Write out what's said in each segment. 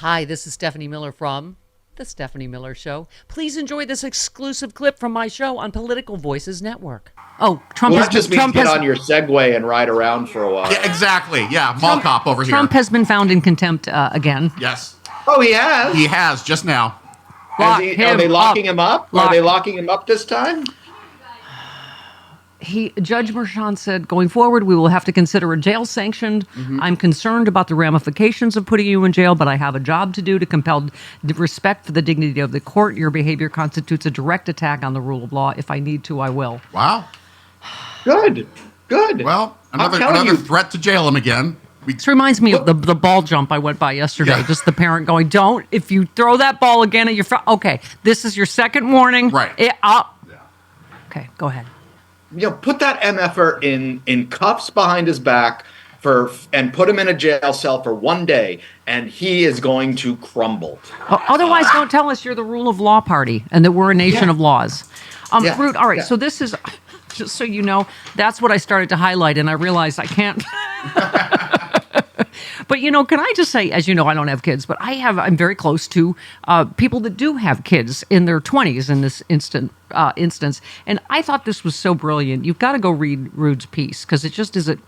Hi, this is Stephanie Miller from The Stephanie Miller Show. Please enjoy this exclusive clip from my show on Political Voices Network. Oh, Trump Well, has that just means Trump get has, on your Segway and ride around for a while. Yeah, exactly. Yeah, mall cop over Trump here. has been found in contempt again. Yes, Oh, he has? he has just now. Lock Are him they locking up. him up? Lock- Are they locking him up this time? Judge Merchan said, going forward, we will have to consider a jail sanction. I'm concerned about the ramifications of putting you in jail, but I have a job to do to compel respect for the dignity of the court. Your behavior constitutes a direct attack on the rule of law. If I need to, I will. Wow. Good. Well, I'm telling another you. threat to jail him again. This reminds me of the ball jump I went by yesterday. Yeah. Just the parent going, don't, if you throw that ball again at your okay, this is your second warning. Right. Okay, go ahead. Put that MFer in cuffs behind his back and put him in a jail cell for 1 day, and he is going to crumble. Otherwise, don't tell us you're the rule of law party and that we're a nation of laws. Yeah. Rude, all right, Yeah. so this is, just so you know, that's what I started to highlight, and I realized I can't. But, can I just say, as you know, I don't have kids, but I'm very close to people that do have kids in their 20s in this instance. And I thought this was so brilliant. You've got to go read Rude's piece because it just isn't.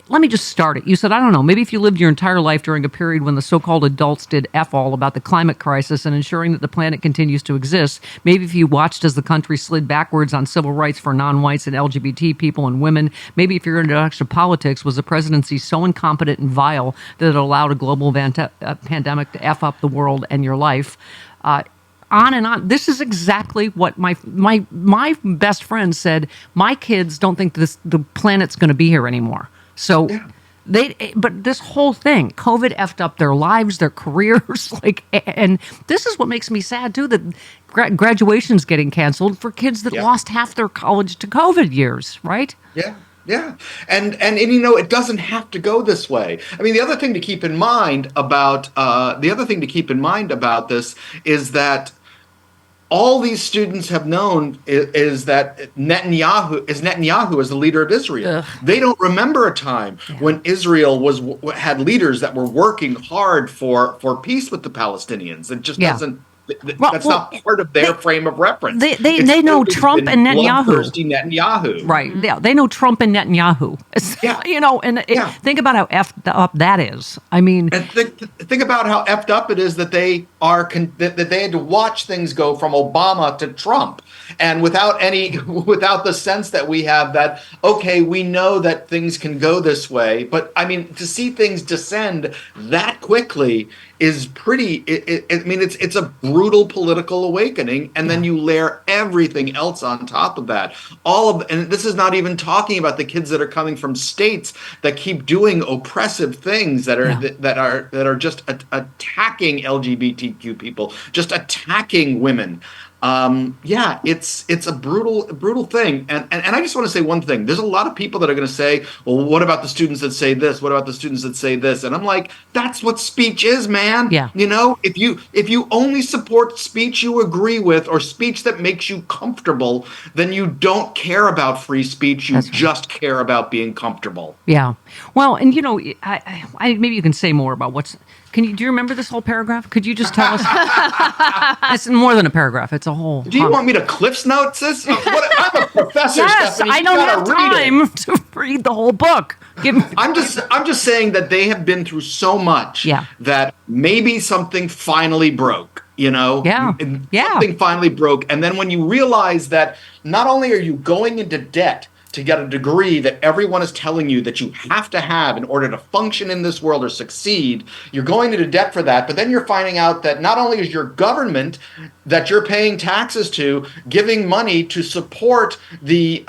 Let me just start it. You said, I don't know, maybe if you lived your entire life during a period when the so-called adults did F all about the climate crisis and ensuring that the planet continues to exist, maybe if you watched as the country slid backwards on civil rights for non-whites and LGBT people and women, maybe if your introduction to politics was a presidency so incompetent and vile that it allowed a global pandemic to F up the world and your life, on and on. This is exactly what my best friend said. My kids don't think the planet's going to be here anymore. So but this whole thing, COVID effed up their lives, their careers, and this is what makes me sad too, that graduation's getting canceled for kids that lost half their college to COVID years, right? Yeah. Yeah. And it doesn't have to go this way. I mean, the other thing to keep in mind about this is that all these students have known is that Netanyahu is the leader of Israel. Ugh. They don't remember a time when Israel had leaders that were working hard for peace with the Palestinians. It just doesn't. That's not part of their frame of reference. They know Trump and Netanyahu. Bloodthirsty Netanyahu. Right. Yeah. They know Trump and Netanyahu. Yeah. Think about how effed up that is. I mean, and think about how effed up it is that they that they had to watch things go from Obama to Trump, and without the sense that we have that, okay, we know that things can go this way, but I mean, to see things descend that quickly is pretty. It's a brutal political awakening, and then you layer everything else on top of that. And this is not even talking about the kids that are coming from states that keep doing oppressive things that are just attacking LGBTQ people, just attacking women. It's a brutal thing. And I just want to say one thing. There's a lot of people that are going to say, well, what about the students that say this? What about the students that say this? And I'm like, that's what speech is, man. Yeah. If you only support speech you agree with or speech that makes you comfortable, then you don't care about free speech. You just care about being comfortable. yeah. Well, and I maybe you can say more about do you remember this whole paragraph? Could you just tell us? It's more than a paragraph. It's a whole. Do you want me to Cliff's Notes this? I'm a professor, Yes, Stephanie. I You don't gotta have read it. time to read the whole book. I'm just saying that they have been through so much that maybe something finally broke, Something finally broke. And then when you realize that not only are you going into debt to get a degree that everyone is telling you that you have to have in order to function in this world or succeed, you're going into debt for that, but then you're finding out that not only is your government that you're paying taxes to giving money to support the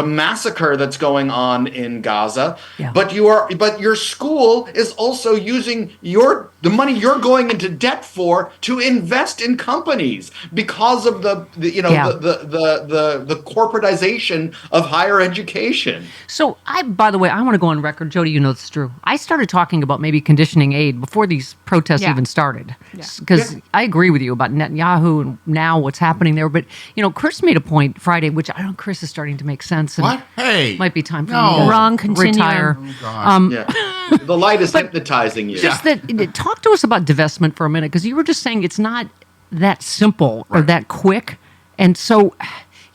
massacre that's going on in Gaza, but your school is also using the money you're going into debt for to invest in companies because of the corporatization of higher higher education. So by the way, I want to go on record. Jody, you know this is true. I started talking about maybe conditioning aid before these protests even started. Because I agree with you about Netanyahu and now what's happening there. But, Chris made a point Friday, which I don't, Chris is starting to make sense. What? Hey. Might be time for me to retire. Oh, the light is hypnotizing you. Just talk to us about divestment for a minute, because you were just saying it's not that simple or that quick. And so,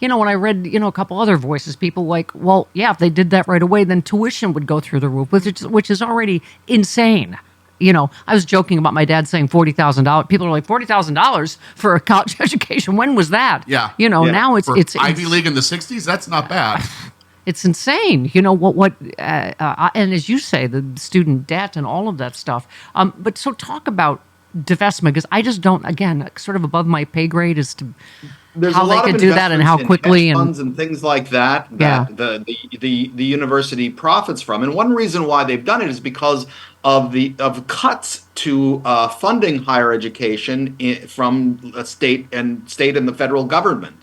when I read, a couple other voices, people like, well, yeah, if they did that right away, then tuition would go through the roof, which is already insane. I was joking about my dad saying $40,000. People are like, $40,000 for a college education. When was that? Yeah. Now it's Ivy League in the 60s. That's not bad. It's insane. And as you say, the student debt and all of that stuff. But so talk about divestment, because I just don't, again, sort of above my pay grade as to how they could do that and how quickly, and funds and things like that the university profits from. And one reason why they've done it is because of cuts to funding higher education from a state and the federal government,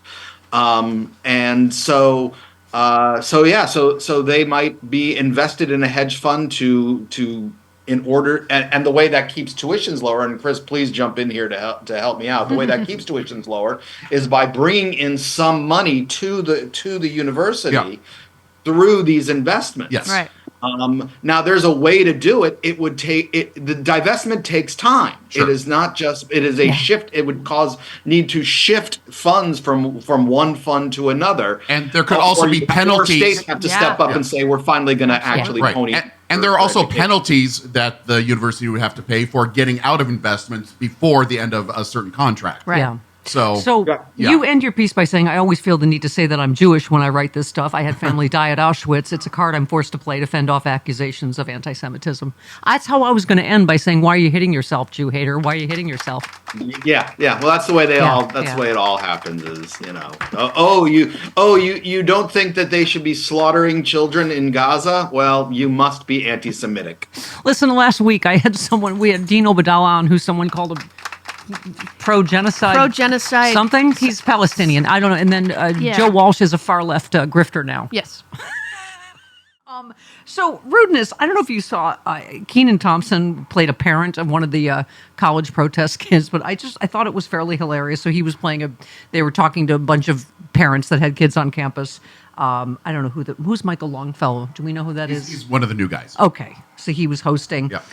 and so they might be invested in a hedge fund to in order, and the way that keeps tuitions lower, and Chris, please jump in here to help me out. The way that keeps tuitions lower is by bringing in some money to the university through these investments. Yes. Right. Now, there's a way to do it. It would take the divestment takes time. Sure. It is not just. It is a shift. It would need to shift funds from one fund to another. And there could also be penalties. States have to step up and say, we're finally going to actually pony. And there are also penalties that the university would have to pay for getting out of investments before the end of a certain contract. Right. Yeah. So you end your piece by saying, I always feel the need to say that I'm Jewish when I write this stuff. I had family die at Auschwitz. It's a card I'm forced to play to fend off accusations of anti-Semitism. That's how I was going to end, by saying, why are you hitting yourself, Jew hater? Why are you hitting yourself? Yeah. Well, that's the way the way it all happens is, you don't think that they should be slaughtering children in Gaza? Well, you must be anti-Semitic. Listen, last week we had Dean Obadala on, who someone called a pro-genocide something. He's Palestinian. I don't know. And then Joe Walsh is a far-left grifter now. Yes. So rudeness, I don't know if you saw, Kenan Thompson played a parent of one of the college protest kids, but I thought it was fairly hilarious. So he was they were talking to a bunch of parents that had kids on campus. I don't know who's Michael Longfellow. Do we know who that is? He's one of the new guys. Okay. So he was hosting. Yeah.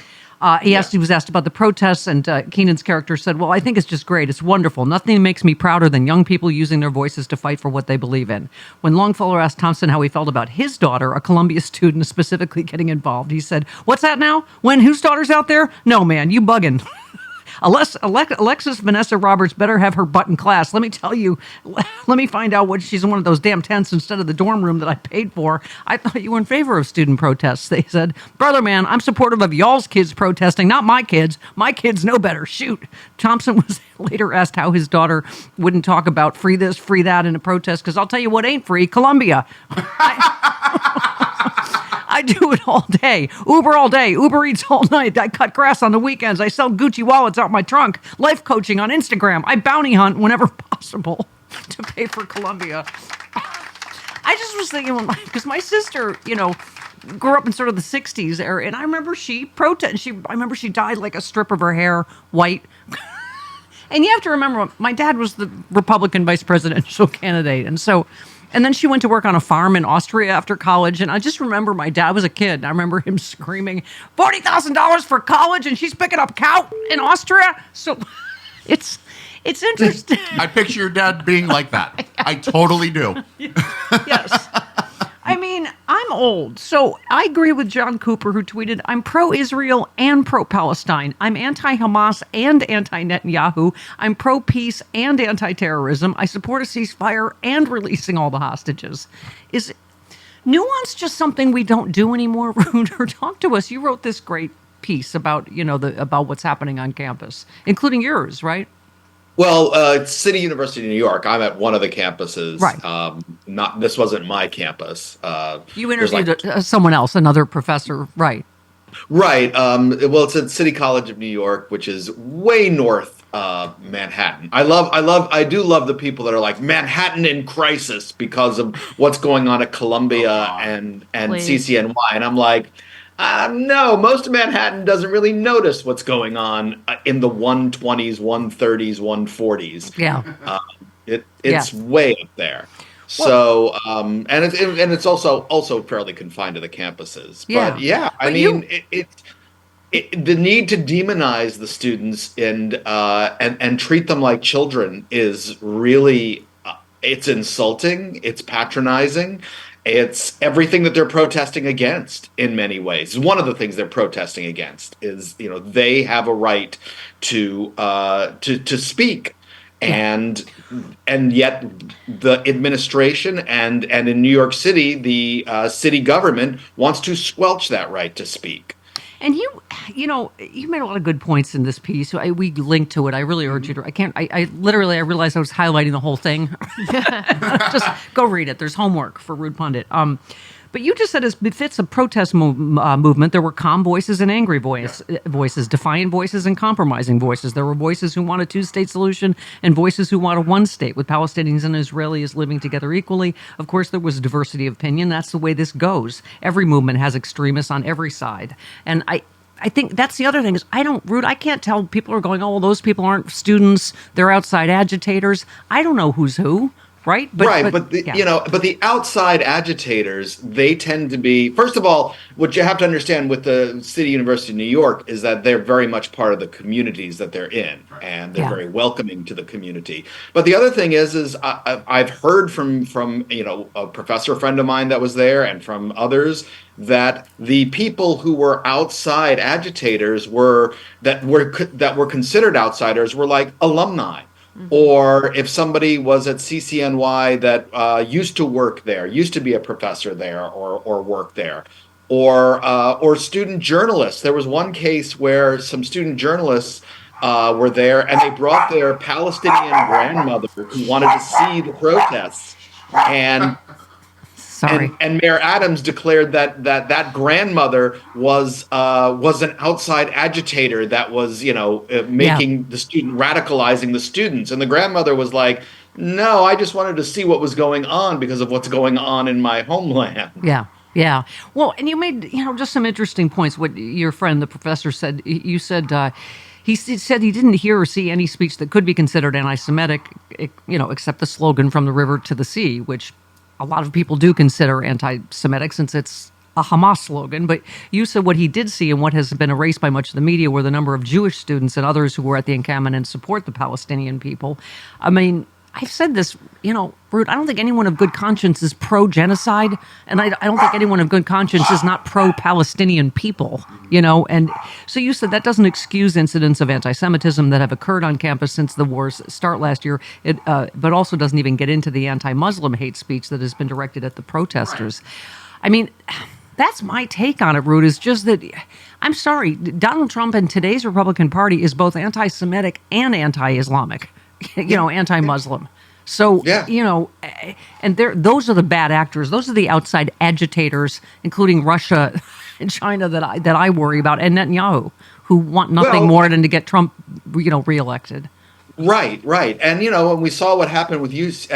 He was asked about the protests, and Kenan's character said, well, I think it's just great. It's wonderful. Nothing makes me prouder than young people using their voices to fight for what they believe in. When Longfellow asked Thompson how he felt about his daughter, a Columbia student, specifically getting involved, he said, what's that now? Whose daughter's out there? No, man, you bugging. Alexis Vanessa Roberts better have her butt in class. Let me tell you, let me find out what she's in one of those damn tents instead of the dorm room that I paid for. I thought you were in favor of student protests. They said, brother man, I'm supportive of y'all's kids protesting, not my kids. My kids know better. Shoot. Thompson was later asked how his daughter wouldn't talk about free this, free that in a protest, because I'll tell you what ain't free, Columbia. I do it all day. Uber all day. Uber Eats all night. I cut grass on the weekends. I sell Gucci wallets out my trunk. Life coaching on Instagram. I bounty hunt whenever possible to pay for Columbia. I just was thinking, because my sister, grew up in sort of the 60s era, and I remember she protested. I remember she dyed like a strip of her hair white. And you have to remember, my dad was the Republican vice presidential candidate, and then she went to work on a farm in Austria after college. And I just remember my dad was a kid. And I remember him screaming, $40,000 for college, and she's picking up cow in Austria. So it's interesting. I picture your dad being like that. I totally do. Yes. I mean, I'm old, so I agree with John Cooper, who tweeted, I'm pro-Israel and pro-Palestine. I'm anti-Hamas and anti-Netanyahu. I'm pro-peace and anti-terrorism. I support a ceasefire and releasing all the hostages. Is nuance just something we don't do anymore, Ruder? Talk to us. You wrote this great piece about, about what's happening on campus, including yours, right? Well, City University of New York. I'm at one of the campuses. Right. This wasn't my campus. You interviewed someone else, another professor, right? Right. Well, it's at City College of New York, which is way north Manhattan. I do love the people that are like Manhattan in crisis because of what's going on at Columbia and CCNY, and I'm like, no, most of Manhattan doesn't really notice what's going on in the 120s, 130s, 140s. Yeah, it's way up there. So, and it's also fairly confined to the campuses. Yeah. But yeah, I mean, the need to demonize the students and treat them like children is really it's insulting. It's patronizing. It's everything that they're protesting against in many ways. One of the things they're protesting against is, they have a right to speak. And yet the administration and in New York City, the city government wants to squelch that right to speak. And you made a lot of good points in this piece. We linked to it. I really urge you to. I realized I was highlighting the whole thing. Just go read it. There's homework for Rude Pundit. But you just said as befits a protest movement, there were calm voices and angry voices, defiant voices and compromising voices. There were voices who want a two-state solution and voices who want a one-state with Palestinians and Israelis living together equally. Of course, there was diversity of opinion. That's the way this goes. Every movement has extremists on every side. And I think that's the other thing is I can't tell people are going, oh, well, those people aren't students. They're outside agitators. I don't know who's who. Right? But the outside agitators, they tend to be, first of all, what you have to understand with the City University of New York is that they're very much part of the communities that they're in, and they're very welcoming to the community. But the other thing is I've heard from a professor friend of mine that was there and from others that the people who were outside agitators that were considered outsiders were like alumni. Mm-hmm. Or if somebody was at CCNY that used to work there, used to be a professor there or work there, or student journalists. There was one case where some student journalists were there and they brought their Palestinian grandmother who wanted to see the protests. And Mayor Adams declared that grandmother was an outside agitator that was making the student, radicalizing the students, and the grandmother was like, no, I just wanted to see what was going on because of what's going on in my homeland. Yeah. Well, and you made just some interesting points. What your friend, the professor, said. You said. He said he didn't hear or see any speech that could be considered anti-Semitic, except the slogan "From the river to the sea," which a lot of people do consider anti-Semitic since it's a Hamas slogan. But you said what he did see and what has been erased by much of the media were the number of Jewish students and others who were at the encampment and support the Palestinian people. I mean, I've said this, Rude, I don't think anyone of good conscience is pro-genocide, and I don't think anyone of good conscience is not pro-Palestinian people, And so you said that doesn't excuse incidents of anti-Semitism that have occurred on campus since the war's start last year, but also doesn't even get into the anti-Muslim hate speech that has been directed at the protesters. I mean, that's my take on it, Rude, is just that, I'm sorry, Donald Trump and today's Republican Party is both anti-Semitic and anti-Islamic. Anti-Muslim. So, and those are the bad actors. Those are the outside agitators, including Russia and China that I worry about, and Netanyahu, who want nothing more than to get Trump, reelected. Right. And, when we saw what happened at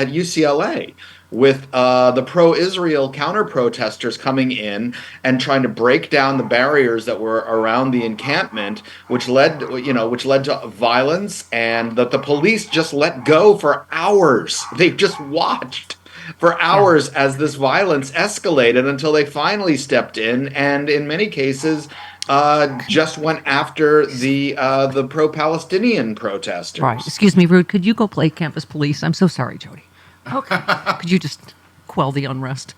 UCLA with the pro-Israel counter-protesters coming in and trying to break down the barriers that were around the encampment, which led to violence, and that the police just let go for hours. They just watched for hours as this violence escalated until they finally stepped in, and in many cases just went after the pro-Palestinian protesters. Right. Excuse me, Rude. Could you go play campus police? I'm so sorry, Jody. Okay. Could you just quell the unrest?